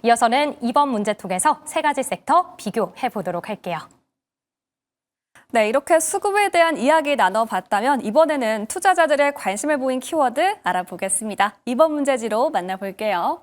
이어서는 이번 문제 통해서 세 가지 섹터 비교해 보도록 할게요. 네, 이렇게 수급에 대한 이야기 나눠봤다면 이번에는 투자자들의 관심을 보인 키워드 알아보겠습니다. 이번 문제지로 만나볼게요.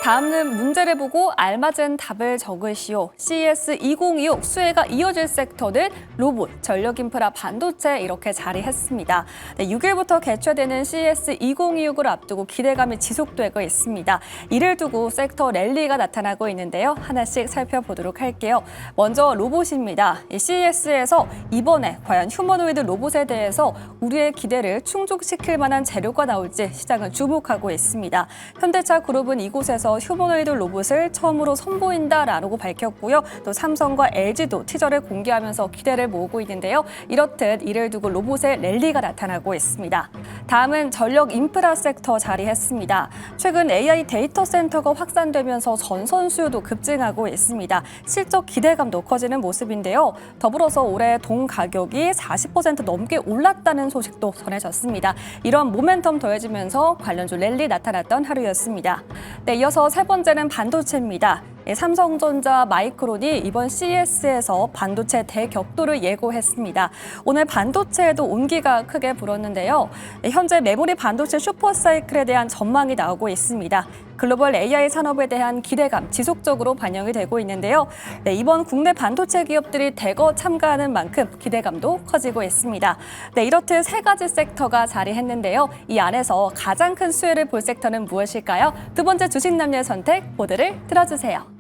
다음은 문제를 보고 알맞은 답을 적으시오. CES 2026 수혜가 이어질 섹터는 로봇, 전력인프라, 반도체 이렇게 자리했습니다. 네, 6일부터 개최되는 CES 2026을 앞두고 기대감이 지속되고 있습니다. 이를 두고 섹터 랠리가 나타나고 있는데요. 하나씩 살펴보도록 할게요. 먼저 로봇입니다. CES에서 이번에 과연 휴머노이드 로봇에 대해서 우리의 기대를 충족시킬 만한 재료가 나올지 시장은 주목하고 있습니다. 현대차 그룹은 이곳에서 휴머노이드 로봇을 처음으로 선보인다라고 밝혔고요. 또 삼성과 LG도 티저를 공개하면서 기대를 모으고 있는데요. 이렇듯 이를 두고 로봇의 랠리가 나타나고 있습니다. 다음은 전력 인프라 섹터 자리했습니다. 최근 AI 데이터 센터가 확산되면서 전선 수요도 급증하고 있습니다. 실적 기대감도 커지는 모습인데요. 더불어서 올해 동 가격이 40% 넘게 올랐다는 소식도 전해졌습니다. 이런 모멘텀 더해지면서 관련주 랠리 나타났던 하루였습니다. 네, 이어서 세 번째는 반도체입니다. 삼성전자, 마이크론이 이번 CES에서 반도체 대격돌을 예고했습니다. 오늘 반도체에도 온기가 크게 불었는데요. 현재 메모리 반도체 슈퍼사이클에 대한 전망이 나오고 있습니다. 글로벌 AI 산업에 대한 기대감 지속적으로 반영이 되고 있는데요. 네, 이번 국내 반도체 기업들이 대거 참가하는 만큼 기대감도 커지고 있습니다. 네, 이렇듯 세 가지 sek터가 자리했는데요. 이 안에서 가장 큰 수혜를 볼 섹터는 무엇일까요? 두 번째 주식 남녀의 선택 보드를 들어주세요.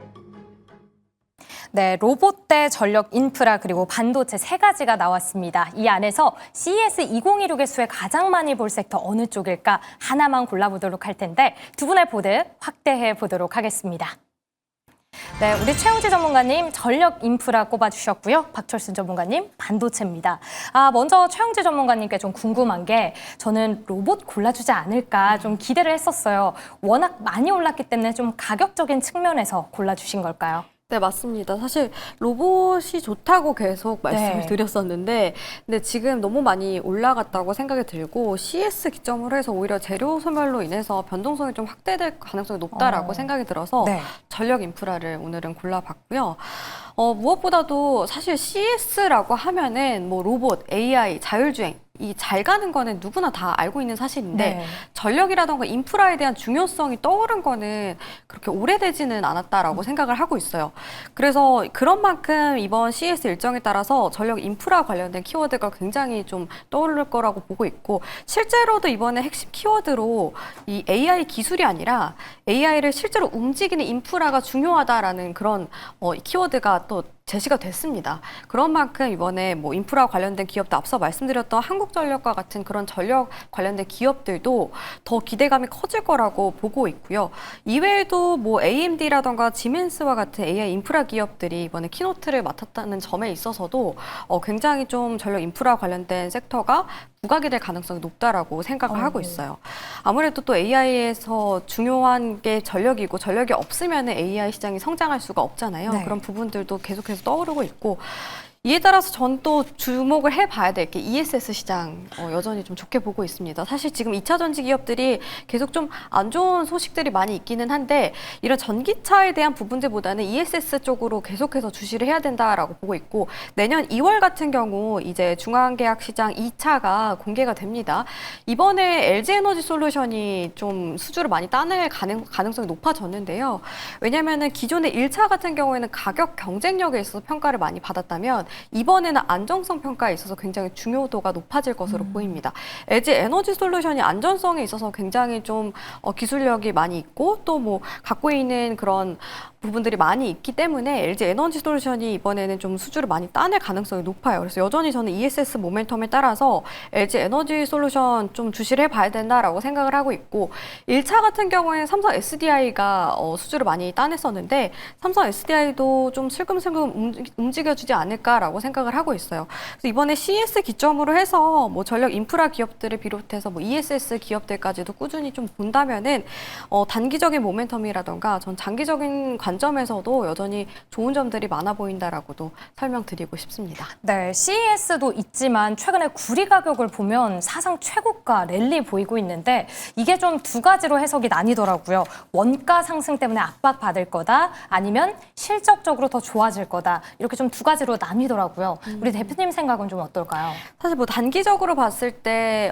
네, 로봇 대 전력 인프라 그리고 반도체 세 가지가 나왔습니다. 이 안에서 CES 2026의 수혜 가장 많이 볼 섹터 어느 쪽일까 하나만 골라보도록 할 텐데 두 분의 보드 확대해 보도록 하겠습니다. 네, 우리 최웅지 전문가님 전력 인프라 꼽아주셨고요. 박철순 전문가님 반도체입니다. 먼저 최웅지 전문가님께 좀 궁금한 게 저는 로봇 골라주지 않을까 좀 기대를 했었어요. 워낙 많이 올랐기 때문에 좀 가격적인 측면에서 골라주신 걸까요? 네, 맞습니다. 사실 로봇이 좋다고 계속 말씀을 드렸었는데 근데 지금 너무 많이 올라갔다고 생각이 들고 CS 기점으로 해서 오히려 재료 소멸로 인해서 변동성이 좀 확대될 가능성이 높다라고 생각이 들어서 전력 인프라를 오늘은 골라봤고요. 무엇보다도 사실 CS라고 하면은 뭐 로봇, AI, 자율주행 이 잘 가는 거는 누구나 다 알고 있는 사실인데 전력이라던가 인프라에 대한 중요성이 떠오른 거는 그렇게 오래되지는 않았다라고 생각을 하고 있어요. 그래서 그런 만큼 이번 CES 일정에 따라서 전력 인프라 관련된 키워드가 굉장히 좀 떠오를 거라고 보고 있고 실제로도 이번에 핵심 키워드로 이 AI 기술이 아니라 AI를 실제로 움직이는 인프라가 중요하다라는 그런 키워드가 또 제시가 됐습니다. 그런 만큼 이번에 뭐 인프라 관련된 기업도 앞서 말씀드렸던 한국전력과 같은 그런 전력 관련된 기업들도 더 기대감이 커질 거라고 보고 있고요. 이외에도 뭐 AMD라던가 지멘스와 같은 AI 인프라 기업들이 이번에 키노트를 맡았다는 점에 있어서도 굉장히 좀 전력 인프라 관련된 섹터가 부각이 될 가능성이 높다라고 생각을 하고 있어요. 아무래도 또 AI에서 중요한 게 전력이고 전력이 없으면 AI 시장이 성장할 수가 없잖아요. 그런 부분들도 계속해서 떠오르고 있고 이에 따라서 전 또 주목을 해봐야 될 게 ESS 시장 여전히 좀 좋게 보고 있습니다. 사실 지금 2차 전지 기업들이 계속 좀 안 좋은 소식들이 많이 있기는 한데 이런 전기차에 대한 부분들보다는 ESS 쪽으로 계속해서 주시를 해야 된다라고 보고 있고 내년 2월 같은 경우 이제 중앙계약 시장 2차가 공개가 됩니다. 이번에 LG에너지솔루션이 좀 수주를 많이 따낼 가능성이 높아졌는데요. 왜냐하면 기존의 1차 같은 경우에는 가격 경쟁력에 있어서 평가를 많이 받았다면 이번에는 안정성 평가에 있어서 굉장히 중요도가 높아질 것으로 보입니다. LG 에너지 솔루션이 안전성에 있어서 굉장히 좀 기술력이 많이 있고 또 뭐 갖고 있는 그런 부분들이 많이 있기 때문에 LG 에너지 솔루션이 이번에는 좀 수주를 많이 따낼 가능성이 높아요. 그래서 여전히 저는 ESS 모멘텀에 따라서 LG 에너지 솔루션 좀 주시를 해봐야 된다라고 생각을 하고 있고 1차 같은 경우에는 삼성 SDI가 수주를 많이 따냈었는데 삼성 SDI도 좀 슬금슬금 움직여주지 않을까 있다라고 생각을 하고 있어요. 그래서 이번에 CES 기점으로 해서 뭐 전력 인프라 기업들을 비롯해서 뭐 ESS 기업들까지도 꾸준히 좀 본다면은 단기적인 모멘텀이라던가 전 장기적인 관점에서도 여전히 좋은 점들이 많아 보인다라고도 설명드리고 싶습니다. 네, CES도 있지만 최근에 구리 가격을 보면 사상 최고가 랠리 보이고 있는데 이게 좀 두 가지로 해석이 나뉘더라고요. 원가 상승 때문에 압박받을 거다, 아니면 실적적으로 더 좋아질 거다. 이렇게 좀 두 가지로 나뉘더라고요. 우리 대표님 생각은 좀 어떨까요? 사실 뭐 단기적으로 봤을 때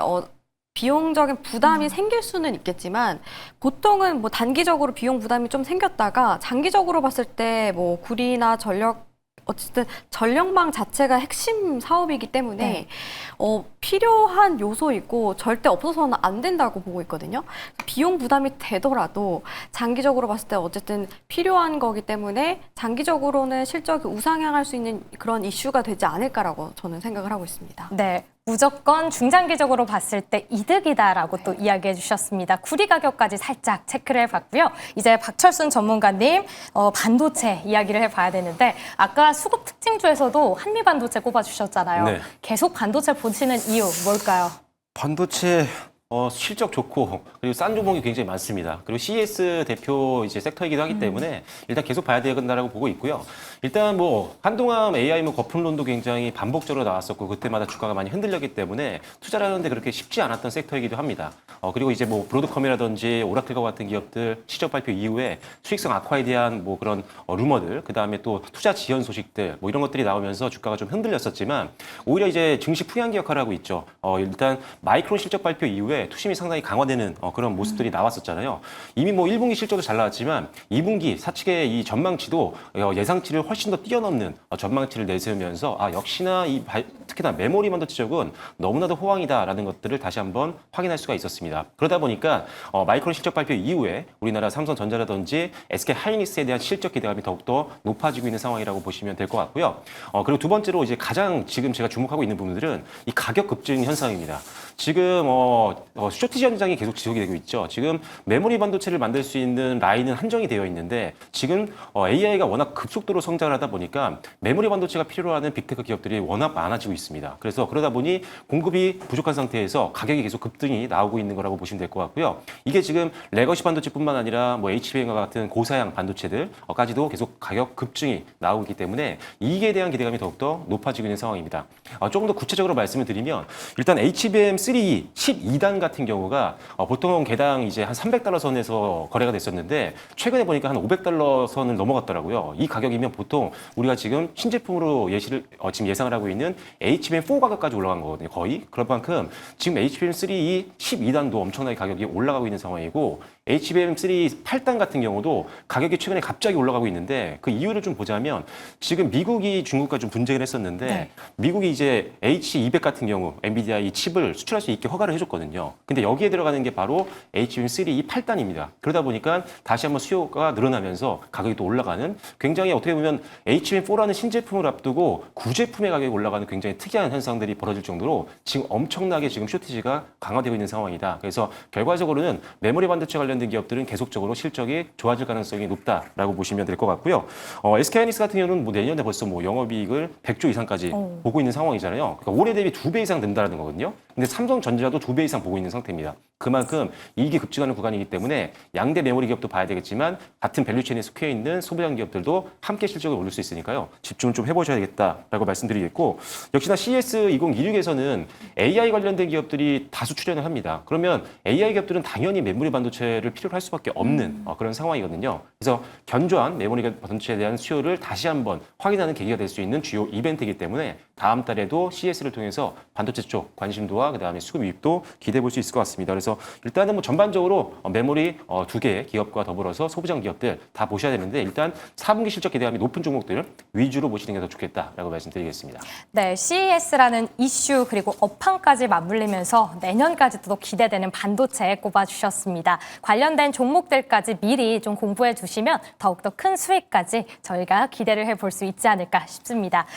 비용적인 부담이 생길 수는 있겠지만 보통은 뭐 단기적으로 비용 부담이 좀 생겼다가 장기적으로 봤을 때 뭐 구리나 어쨌든 전력망 자체가 핵심 사업이기 때문에 필요한 요소이고 절대 없어서는 안 된다고 보고 있거든요. 비용 부담이 되더라도 장기적으로 봤을 때 어쨌든 필요한 거기 때문에 장기적으로는 실적이 우상향할 수 있는 그런 이슈가 되지 않을까라고 저는 생각을 하고 있습니다. 네, 무조건 중장기적으로 봤을 때 이득이다라고 또 이야기해 주셨습니다. 구리 가격까지 살짝 체크를 해봤고요. 이제 박철순 전문가님 반도체 이야기를 해봐야 되는데 아까 수급 특징주에서도 한미반도체 꼽아주셨잖아요. 네. 계속 반도체 보시는 이유 뭘까요? 반도체 실적 좋고 그리고 싼 종목이 굉장히 많습니다. 그리고 CES 대표 이제 섹터이기도 하기 때문에 일단 계속 봐야 되겠다라고 보고 있고요. 일단 뭐 한동안 AI 뭐 거품론도 굉장히 반복적으로 나왔었고 그때마다 주가가 많이 흔들렸기 때문에 투자를 하는데 그렇게 쉽지 않았던 섹터이기도 합니다. 그리고 이제 뭐 브로드컴이라든지 오라클과 같은 기업들 실적 발표 이후에 수익성 악화에 대한 뭐 그런 루머들, 그 다음에 또 투자 지연 소식들 뭐 이런 것들이 나오면서 주가가 좀 흔들렸었지만 오히려 이제 증시 풍향기 역할을 하고 있죠. 일단 마이크론 실적 발표 이후에 투심이 상당히 강화되는 그런 모습들이 나왔었잖아요. 이미 뭐 1분기 실적도 잘 나왔지만 2분기 사측의 이 전망치도 예상치를 훨씬 더 뛰어넘는 전망치를 내세우면서 역시나 특히나 메모리 반도체 쪽은 너무나도 호황이다라는 것들을 다시 한번 확인할 수가 있었습니다. 그러다 보니까 마이크론 실적 발표 이후에 우리나라 삼성전자라든지 SK 하이닉스에 대한 실적 기대감이 더욱더 높아지고 있는 상황이라고 보시면 될 것 같고요. 그리고 두 번째로 이제 가장 지금 제가 주목하고 있는 부분들은 이 가격 급증 현상입니다. 지금 쇼티지 현상이 계속 지속이 되고 있죠. 지금 메모리 반도체를 만들 수 있는 라인은 한정이 되어 있는데 지금 AI가 워낙 급속도로 성장을 하다 보니까 메모리 반도체가 필요로 하는 빅테크 기업들이 워낙 많아지고 있습니다. 그래서 그러다 보니 공급이 부족한 상태에서 가격이 계속 급등이 나오고 있는 거라고 보시면 될 것 같고요. 이게 지금 레거시 반도체뿐만 아니라 뭐 HBM과 같은 고사양 반도체들까지도 계속 가격 급증이 나오고 있기 때문에 이익에 대한 기대감이 더욱더 높아지고 있는 상황입니다. 조금 더 구체적으로 말씀을 드리면 일단 HBM3 12단 같은 경우가 보통 개당 이제 한 $300 선에서 거래가 됐었는데 최근에 보니까 한 $500 선을 넘어갔더라고요. 이 가격이면 보통 우리가 지금 신제품으로 지금 예상을 하고 있는 HBM4 가격까지 올라간 거거든요. 거의. 그럴 만큼 지금 HBM3 12단도 엄청나게 가격이 올라가고 있는 상황이고 HBM3 8단 같은 경우도 가격이 최근에 갑자기 올라가고 있는데 그 이유를 좀 보자면 지금 미국이 중국과 좀 분쟁을 했었는데 미국이 이제 H200 같은 경우 엔비디아 이 칩을 수출할 수 있게 허가를 해줬거든요. 근데 여기에 들어가는 게 바로 HBM3 8단입니다. 그러다 보니까 다시 한번 수요가 늘어나면서 가격이 또 올라가는 굉장히 어떻게 보면 HBM4라는 신제품을 앞두고 구제품의 가격이 올라가는 굉장히 특이한 현상들이 벌어질 정도로 지금 엄청나게 지금 쇼티지가 강화되고 있는 상황이다. 그래서 결과적으로는 메모리 반도체 관련된 기업들은 계속적으로 실적이 좋아질 가능성이 높다라고 보시면 될 것 같고요. SK 하이닉스 같은 경우는 뭐 내년에 벌써 뭐 영업이익을 100조 이상까지 보고 있는 상황이잖아요. 그러니까 올해 대비 2배 이상 된다는 거거든요. 근데 삼성전자도 2배 이상 보고 있는 상태입니다. 그만큼 이익이 급증하는 구간이기 때문에 양대 메모리 기업도 봐야 되겠지만 같은 밸류체인에 속해 있는 소부장 기업들도 함께 실적을 올릴 수 있으니까요. 집중을 좀 해보셔야겠다라고 말씀드리겠고 역시나 CES 2016에서는 AI 관련된 기업들이 다수 출연을 합니다. 그러면 AI 기업들은 당연히 메모리 반도체를 필요로 할 수밖에 없는 그런 상황이거든요. 그래서 견조한 메모리 반도체에 대한 수요를 다시 한번 확인하는 계기가 될 수 있는 주요 이벤트이기 때문에 다음 달에도 CES를 통해서 반도체 쪽 관심도와 그다음에 수급 유입도 기대해 볼 수 있을 것 같습니다. 그래서 일단은 뭐 전반적으로 메모리 두 개의 기업과 더불어서 소부장 기업들 다 보셔야 되는데 일단 4분기 실적 기대감이 높은 종목들 위주로 보시는 게 더 좋겠다라고 말씀드리겠습니다. 네, CES라는 이슈 그리고 업황까지 맞물리면서 내년까지도 기대되는 반도체에 꼽아주셨습니다. 관련된 종목들까지 미리 좀 공부해 두시면 더욱더 큰 수익까지 저희가 기대를 해볼 수 있지 않을까 싶습니다.